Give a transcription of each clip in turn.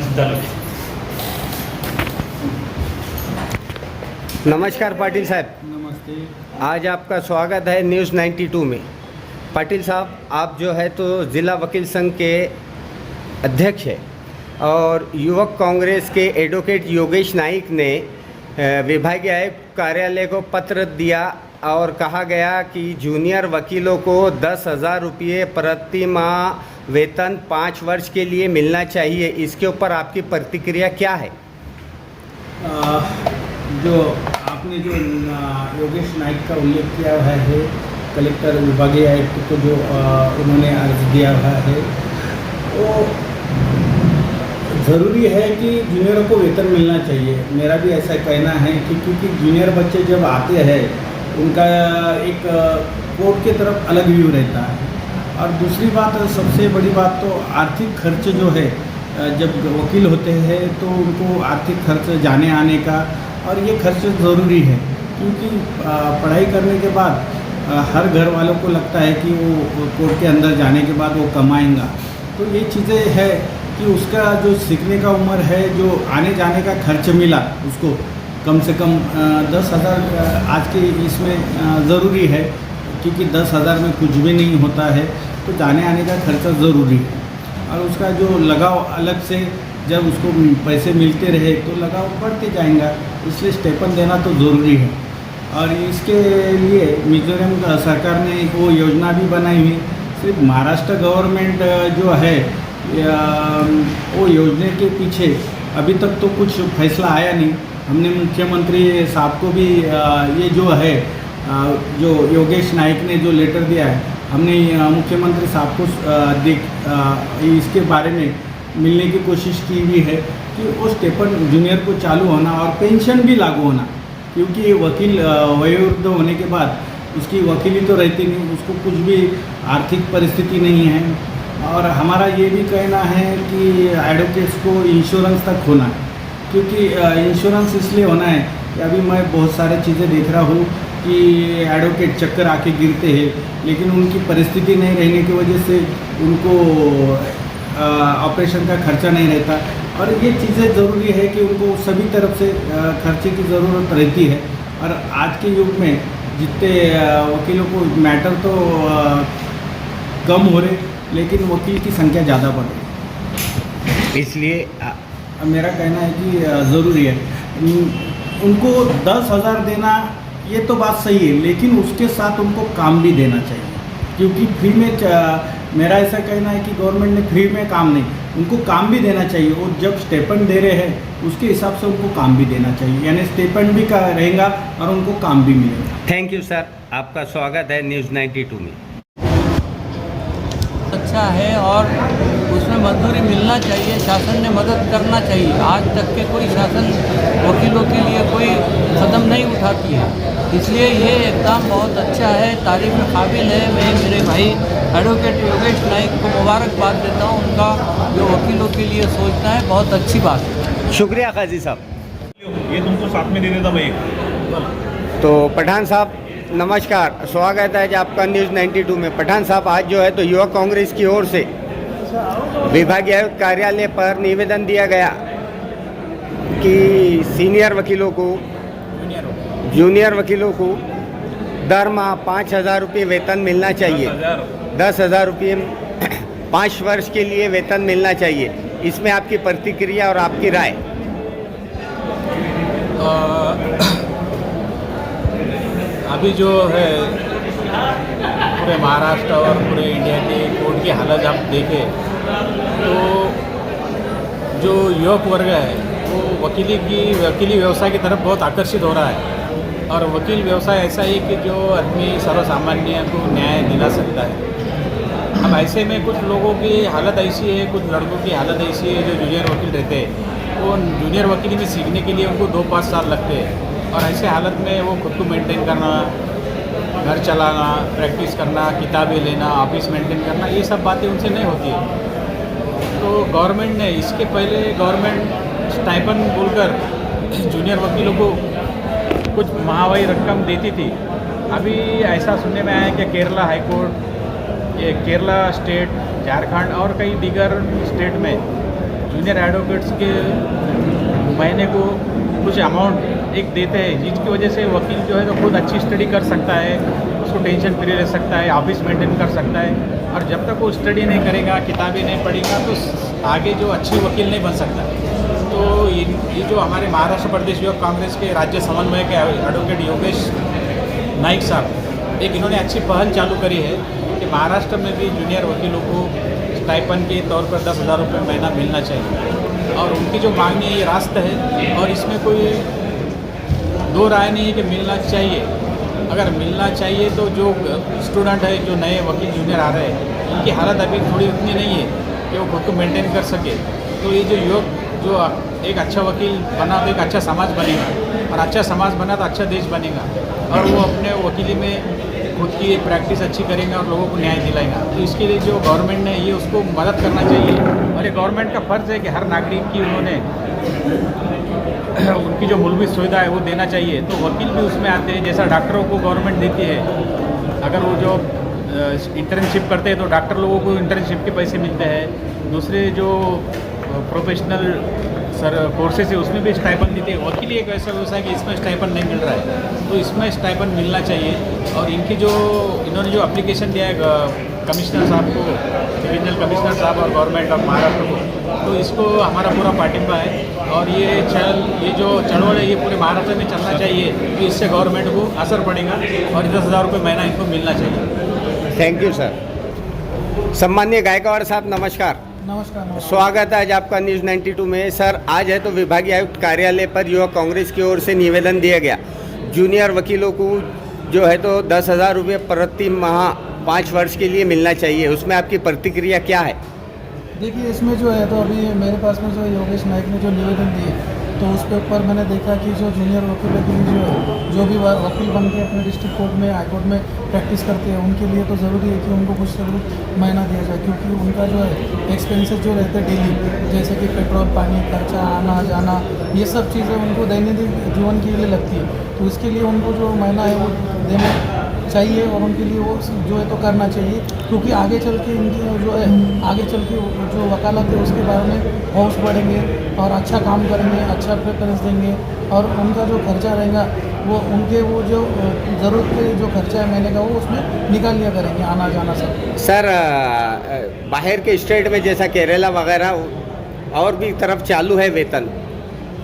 चालू आहे. नमस्कार पाटिल साहब, नमस्ते। आज आपका स्वागत है न्यूज़ 92 में। पाटिल साहब, आप जो है तो ज़िला वकील संघ के अध्यक्ष हैं और युवक कांग्रेस के एडवोकेट योगेश नाइक ने विभागीय आयुक्त कार्यालय को पत्र दिया और कहा गया कि जूनियर वकीलों को 10,000 रुपये प्रति माह वेतन 5 वर्ष के लिए मिलना चाहिए। इसके ऊपर आपकी प्रतिक्रिया क्या है? जो आपने जो योगेश नाइक का उल्लेख किया हुआ है, कलेक्टर विभागीय आयुक्त को जो उन्होंने अर्ज दिया हुआ है, वो ज़रूरी है कि जूनियरों को वेतन मिलना चाहिए। मेरा भी ऐसा कहना है कि क्योंकि जूनियर बच्चे जब आते हैं उनका एक कोर्ट की तरफ अलग व्यू रहता है। और दूसरी बात, सबसे बड़ी बात तो आर्थिक खर्च जो है, जब वकील होते हैं तो उनको आर्थिक खर्च जाने आने का, और ये खर्च ज़रूरी है क्योंकि पढ़ाई करने के बाद हर घर वालों को लगता है कि वो कोर्ट के अंदर जाने के बाद वो कमाएंगा। तो ये चीज़ें है कि उसका जो सीखने का उम्र है, जो आने जाने का खर्च मिला उसको कम से कम 10,000 आज के इसमें ज़रूरी है, क्योंकि 10,000 में कुछ भी नहीं होता है। तो जाने आने का खर्चा ज़रूरी है और उसका जो लगाव अलग से जब उसको पैसे मिलते रहे तो लगाव बढ़ते जाएगा, इसलिए स्टेपन देना तो ज़रूरी है। और इसके लिए मिजोरम सरकार ने वो योजना भी बनाई हुई। सिर्फ महाराष्ट्र गवर्नमेंट जो है वो योजना के पीछे अभी तक तो कुछ फैसला आया नहीं। हमने मुख्यमंत्री साहब को भी ये जो है जो योगेश नाइक ने जो लेटर दिया है, हमने मुख्यमंत्री साहब को इसके बारे में मिलने की कोशिश की भी है कि वो स्टेपन जूनियर को चालू होना और पेंशन भी लागू होना, क्योंकि वकील वयोवृद्ध होने के बाद उसकी वकीली तो रहती नहीं, उसको कुछ भी आर्थिक परिस्थिति नहीं है। और हमारा ये भी कहना है कि एडवोकेट्स को इंश्योरेंस तक होना है, क्योंकि इंश्योरेंस इसलिए होना है कि अभी मैं बहुत सारे चीज़ें देख रहा हूँ कि एडवोकेट चक्कर आके गिरते हैं, लेकिन उनकी परिस्थिति नहीं रहने की वजह से उनको ऑपरेशन का खर्चा नहीं रहता। और ये चीज़ें ज़रूरी है कि उनको सभी तरफ से खर्चे की ज़रूरत रहती है। और आज के युग में जितने वकीलों को मैटर तो कम हो रहे, लेकिन वकील की संख्या ज़्यादा बढ़ रही, इसलिए मेरा कहना है कि ज़रूरी है उनको 10,000 देना। ये तो बात सही है, लेकिन उसके साथ उनको काम भी देना चाहिए, क्योंकि फ्री में मेरा ऐसा कहना है कि गवर्नमेंट ने फ्री में काम नहीं, उनको काम भी देना चाहिए। वो जब स्टेपन दे रहे हैं उसके हिसाब से उनको काम भी देना चाहिए, यानी स्टेपन भी का रहेगा और उनको काम भी मिलेगा। थैंक यू सर, आपका स्वागत है न्यूज़ 92 में। अच्छा है और उसमें मजदूरी मिलना चाहिए, शासन ने मदद करना चाहिए। आज तक के कोई शासन वकीलों के लिए कोई कदम नहीं उठाती है, इसलिए ये एकदम बहुत अच्छा है, तारीफ़ काबिल है। मैं मेरे भाई एडवोकेट योगेश नाइक को मुबारकबाद देता हूँ, उनका जो वकीलों के लिए सोचना है बहुत अच्छी बात है। शुक्रिया काजी साहब। ये तुमको साथ में दे देता मैं एक। तो पठान साहब नमस्कार, स्वागत है आपका न्यूज़ 92 में। पठान साहब, आज जो है तो युवा कांग्रेस की ओर से विभागीय आयुक्त कार्यालय पर निवेदन दिया गया कि सीनियर वकीलों को, जूनियर वकीलों को दर माह 5,000 रुपये वेतन मिलना चाहिए। 10,000 रुपये 5 वर्ष के लिए वेतन मिलना चाहिए। इसमें आपकी प्रतिक्रिया और आपकी राय? अभी जो है पूरे महाराष्ट्र और पूरे इंडिया की कोर्ट की हालत आप देखें तो जो युवक वर्ग है वो वकीली व्यवसाय की तरफ बहुत आकर्षित हो रहा है। और वकील व्यवसाय ऐसा ही कि जो आदमी सर्वसामान्य को न्याय दिला सकता है। अब ऐसे में कुछ लोगों की हालत ऐसी है, कुछ लड़कों की हालत ऐसी है जो जूनियर वकील रहते हैं, वो जूनियर वकीली में सीखने के लिए उनको 2-5 साल लगते हैं। और ऐसे हालत में वो खुद को मेंटेन करना, घर चलाना, प्रैक्टिस करना, किताबें लेना, ऑफिस मेंटेन करना, ये सब बातें उनसे नहीं होती है। तो गवर्नमेंट ने इसके पहले गवर्नमेंट स्टाइपेंड बोलकर जूनियर वकीलों को कुछ महावारी रकम देती थी। अभी ऐसा सुनने में आया कि केरला हाई कोर्ट, ये केरला स्टेट, झारखंड और कई दीगर स्टेट में जूनियर एडवोकेट्स के महीने को कुछ अमाउंट एक देते हैं, जिसकी वजह से वकील जो है तो खुद अच्छी स्टडी कर सकता है, उसको टेंशन फ्री रह सकता है, ऑफिस मेंटेन कर सकता है। और जब तक वो स्टडी नहीं करेगा, किताबें नहीं पढ़ेगा, तो आगे जो अच्छी वकील नहीं बन सकता। तो ये जो हमारे महाराष्ट्र प्रदेश युवक कांग्रेस के राज्य समन्वयक है एडवोकेट योगेश नाइक साहब, एक इन्होंने अच्छी पहल चालू करी है कि महाराष्ट्र में भी जूनियर वकीलों को स्टाइपेंड के तौर पर 10,000 रुपये महीना मिलना चाहिए। और उनकी जो मांगनी है ये रास्ता है, और इसमें कोई दो राय नहीं है कि मिलना चाहिए। अगर मिलना चाहिए तो जो स्टूडेंट है, जो नए वकील जूनियर आ रहे हैं, उनकी हालत अभी थोड़ी उतनी नहीं है कि वो खुद को मेंटेन कर सके। तो ये जो युवक जो एक अच्छा वकील बना तो एक अच्छा समाज बनेगा, और अच्छा समाज बना तो अच्छा देश बनेगा, और वो अपने वकीली में खुद की प्रैक्टिस अच्छी करेंगे और लोगों को न्याय दिलाएगा। तो इसके लिए जो गवर्नमेंट ने ये उसको मदद करना चाहिए, और ये गवर्नमेंट का फ़र्ज़ है कि हर नागरिक की उन्होंने उनकी जो मूलभूत सुविधा है वो देना चाहिए। तो वकील भी उसमें आते हैं, जैसा डॉक्टरों को गवर्नमेंट देती है। अगर वो जो इंटर्नशिप करते हैं तो डॉक्टर लोगों को इंटर्नशिप के पैसे मिलते हैं। दूसरे जो प्रोफेशनल कोर्सेज है उसमें भी स्टाइपन देते हैं। वकील एक ऐसा व्यवसाय कि इसमें स्टाइपन नहीं मिल रहा है, तो इसमें स्टाइपन मिलना चाहिए। और इनकी जो इन्होंने जो एप्लीकेशन दिया है कमिश्नर साहब को, डिविजनल कमिश्नर साहब और गवर्नमेंट ऑफ महाराष्ट्र को, तो इसको हमारा पूरा पाटिंबा है। और ये जो चळवळ है ये पूरे महाराष्ट्र में चलना चाहिए, तो इससे गवर्नमेंट को असर पड़ेगा और 10,000 रुपये महीना इनको मिलना चाहिए। Thank you sir. सम्माननीय गायकवाड़ साहब नमस्कार। नमस्कार। स्वागत है आज आपका न्यूज़ 92 में। सर, आज है तो विभागीय आयुक्त कार्यालय पर युवा कांग्रेस की ओर से निवेदन दिया गया, जूनियर वकीलों को जो है तो 10,000 रुपये प्रति माह 5 वर्ष के लिए मिलना चाहिए। उसमें आपकी प्रतिक्रिया क्या है? देखिए, इसमें जो है तो अभी मेरे पास में जो योगेश नाइक ने जो निवेदन दिए, तो उसके ऊपर मैंने देखा कि जो जूनियर वकीलों के लिए जो भी वकील बन के अपने डिस्ट्रिक्ट कोर्ट में, हाई कोर्ट में प्रैक्टिस करते हैं, उनके लिए तो ज़रूरी है कि उनको कुछ से कुछ महीना दिया जाए, क्योंकि उनका जो है एक्सपेंसेस जो रहते हैं डेली, जैसे कि पेट्रोल, पानी, खर्चा, आना जाना, ये सब चीज़ें उनको दैनिक जीवन के लिए लगती है। तो इसके लिए उनको जो महीना है वो देना चाहिए, और उनके लिए वो जो है तो करना चाहिए, क्योंकि आगे चल के इनकी जो है आगे चल के जो वकालत है उसके बारे में हौस बढ़ेंगे और अच्छा काम करेंगे, अच्छा प्रेफरेंस देंगे, और उनका जो खर्चा रहेगा वो उनके वो जो ज़रूरत के जो खर्चा है महीने का वो उसमें निकाल लिया करेंगे, आना जाना सब। सर, बाहर के स्टेट में जैसा केरला वगैरह और भी तरफ चालू है वेतन,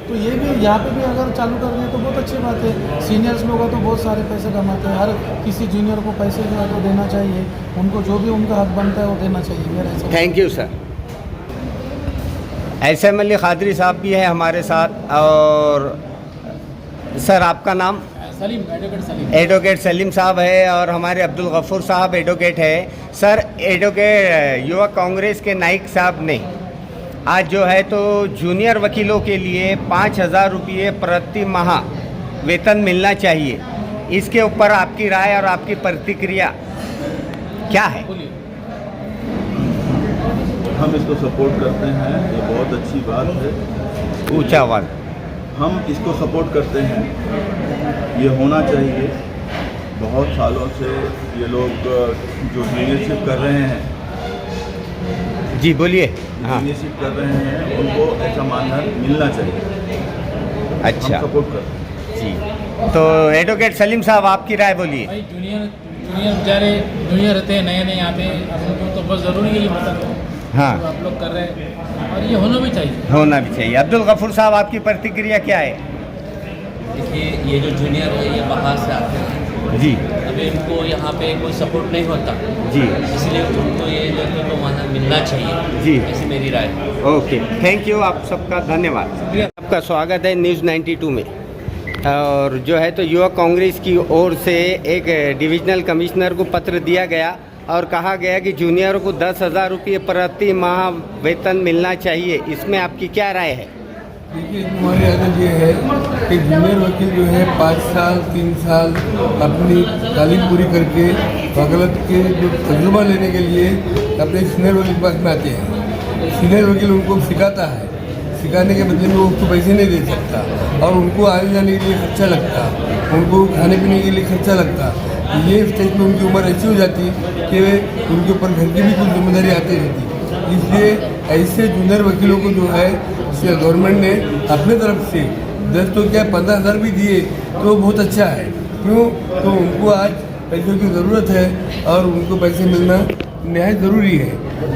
तो ये भी यहाँ पे भी अगर चालू कर दिए तो बहुत अच्छी बात है। सीनियर्स लोग तो बहुत सारे पैसे कमाते हैं, हर किसी जूनियर को पैसे जो है तो देना चाहिए, उनको जो भी उनका हक बनता है वो देना चाहिए। मेरा ऐसा। Thank you sir. SM Ali Khadri sahab भी है हमारे साथ। और सर, आपका नाम? सलीम, एडवोकेट सलीम। एडवोकेट सलीम साहब है, और हमारे अब्दुल गफूर साहब एडवोकेट है। सर, एडवोकेट युवा कांग्रेस के नाइक साहब ने आज जो है तो जूनियर वकीलों के लिए 5,000 रुपये प्रति माह वेतन मिलना चाहिए, इसके ऊपर आपकी राय और आपकी प्रतिक्रिया क्या है? हम इसको सपोर्ट करते हैं, ये बहुत अच्छी बात है। ऊंचा आवाज़। हम इसको सपोर्ट करते हैं, ये होना चाहिए। बहुत सालों से ये लोग जो लीडरशिप कर रहे हैं, जी बोलिए। हाँ, लीडरशिप कर रहे हैं, उनको ऐसा मानधन मिलना चाहिए। अच्छा, हम सपोर्ट करते हैं जी। तो एडवोकेट सलीम साहब, आपकी राय बोलिए। भाई, जूनियर बेचारे जूनियर रहते हैं, नए आते हैं, अब उनको तो बस ज़रूरी है ये मदद। हाँ, तो आप लोग कर रहे हैं और ये होना भी चाहिए। होना भी चाहिए। अब्दुल गफूर साहब, आपकी प्रतिक्रिया क्या है? देखिए, ये जो जूनियर है ये बाहर से आते हैं जी, अभी इनको यहाँ पे कोई सपोर्ट नहीं होता जी, इसलिए उनको ये जो है तो वहाँ मिलना चाहिए जी। ऐसी मेरी राय है। ओके, थैंक यू, आप सबका धन्यवाद। आपका स्वागत है न्यूज़ 92 में। और जो है तो युवा कांग्रेस की ओर से एक डिविजनल कमिश्नर को पत्र दिया गया और कहा गया कि जूनियर को 10,000 रुपये प्रति माह वेतन मिलना चाहिए। इसमें आपकी क्या राय है? देखिए, हमारे यहाँ ये है कि जूनियर वकील जो है 5 साल 3 साल अपनी तालीम पूरी करके वकालत के जो तजुर्बा लेने के लिए अपने सीनियर वकील के पास में आते हैं। सीनियर वकील उनको सिखाता है, सिखाने के बदले में वो उसको पैसे नहीं दे सकता, और उनको आने जाने के लिए खर्चा लगता, उनको खाने पीने के लिए खर्चा लगता। ये स्टेज पर उनकी उम्र ऐसी हो जाती कि उनके ऊपर घर की भी कुछ जिम्मेदारी आती रहती। इसलिए ऐसे जूनियर वकीलों को जो है गवर्नमेंट ने अपने तरफ से 10 तो क्या 15,000 भी दिए तो बहुत अच्छा है। क्यों? तो उनको आज पैसों की ज़रूरत है और उनको पैसे मिलना नहायत ज़रूरी है।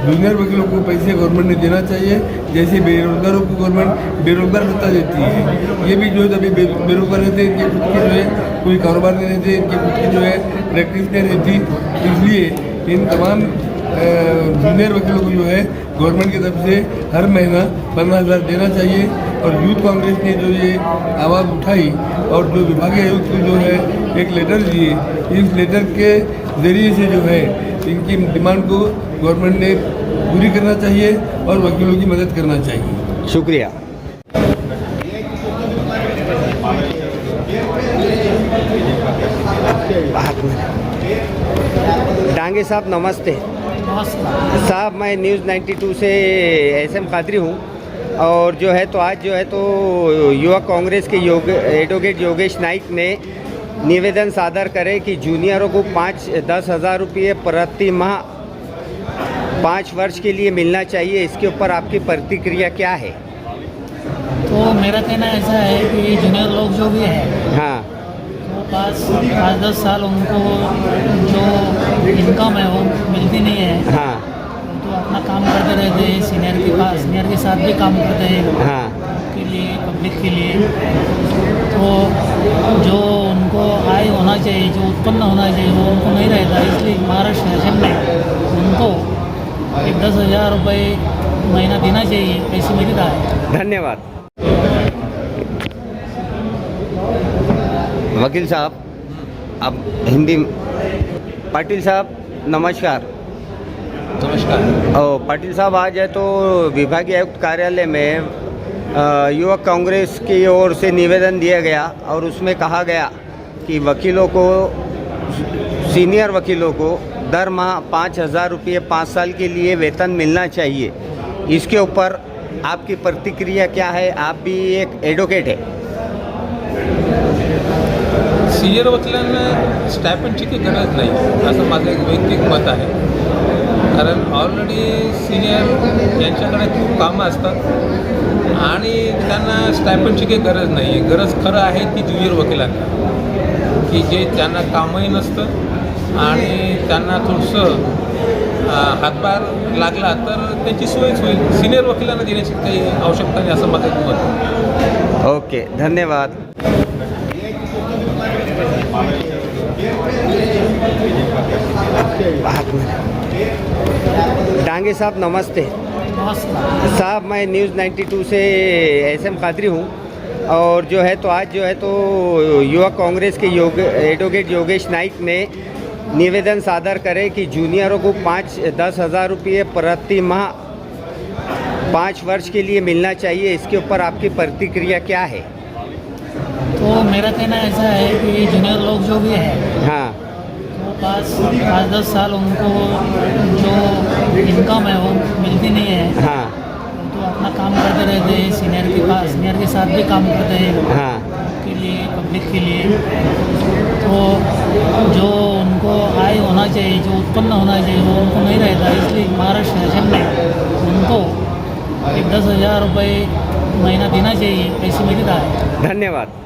जूनियर वकीलों को पैसे गवर्नमेंट ने देना चाहिए, जैसे बेरोजगारों को गवर्नमेंट बेरोजगार भत्ता देती है। ये भी जो है अभी बेरोजगार रहते हैं, इनके खुद के जो है कोई कारोबार नहीं रहते, इनके खुद की जो है प्रैक्टिस नहीं रहती, इसलिए इन तमाम जूनियर वकीलों को जो है गवर्नमेंट की तरफ से हर महीना 15,000 देना चाहिए। और यूथ कांग्रेस ने जो ये आवाज़ उठाई और जो विभागीय आयुक्त को जो है एक लेटर दिए, इस लेटर के ज़रिए से जो है इनकी डिमांड को गवर्नमेंट ने पूरी करना चाहिए और वकीलों की मदद करना चाहिए। शुक्रिया। डांगे साहब नमस्ते। साहब मैं न्यूज़ 92 से SM कादरी हूँ और जो है तो आज जो है तो युवा कांग्रेस के एडवोकेट योगेश नाइक ने निवेदन सादर करे कि जूनियरों को 5-10 हज़ार रुपये प्रति माह 5 वर्ष के लिए मिलना चाहिए। इसके ऊपर आपकी प्रतिक्रिया क्या है? तो मेरा कहना ऐसा है कि जूनियर लोग जो भी है, हाँ, तो 5-10 साल उनको जो इनकम है वो मिलती नहीं है। हाँ, तो अपना काम करते रहते हैं, सीनियर के साथ भी काम करते हैं, हाँ, के लिए पब्लिक के लिए। तो जो उनको आय होना चाहिए, जो उत्पन्न होना चाहिए, वो उनको नहीं रहता। इसलिए महाराष्ट्र शासन ने उनको 10,000 रुपये महीना देना चाहिए, ऐसी मेरी राय है। धन्यवाद। वकील साहब, अब हिंदी। पाटिल साहब नमस्कार। नमस्कार। पाटिल साहब, आज है तो विभागीय आयुक्त कार्यालय में युवा कांग्रेस की ओर से निवेदन दिया गया और उसमें कहा गया कि वकीलों को, सीनियर वकीलों को दर माह 5,000 रुपये 5 साल के लिए वेतन मिलना चाहिए। इसके ऊपर आपकी प्रतिक्रिया क्या है? आप भी एक एडवोकेट है। सिनियर वकिलांना स्टायपेंडची काही गरज नाही असं माझं एक वैयक्तिक मत आहे. कारण ऑलरेडी सिनियर यांच्याकडे खूप कामं असतात आणि त्यांना स्टायपेंडची काही गरज नाही आहे. गरज खरं आहे ती ज्युनियर वकिलांना, की जे त्यांना कामही नसतं आणि त्यांना थोडंसं हातभार लागला तर त्यांची सोयच होईल. सिनियर वकिलांना देण्याची काही आवश्यकता नाही असं माझं एक मत आहे. ओके, धन्यवाद। डांगे साहब नमस्ते। साहब मैं न्यूज़ 92 से SM कादरी हूँ और जो है तो आज जो है तो युवा कांग्रेस के एडवोकेट योगेश नाइक ने निवेदन सादर करे कि जूनियरों को 5-10 हज़ार रुपये प्रति माह 5 वर्ष के लिए मिलना चाहिए। इसके ऊपर आपकी प्रतिक्रिया क्या है? तो मेरा कहना ऐसा है कि जूनियर लोग जो भी है, हाँ, तो 5-10 साल उनको जो इनकम है वो मिलती नहीं है। हाँ, तो अपना काम करते रहते हैं, सीनियर के साथ भी काम करते हैं, हाँ, के लिए पब्लिक के लिए। तो जो उनको आय होना चाहिए, जो उत्पन्न होना चाहिए, वो उनको नहीं रहता। इसलिए महाराष्ट्र शासन ने उनको 10,000 रुपये महीना देना चाहिए, ऐसी मेरी राय है। धन्यवाद।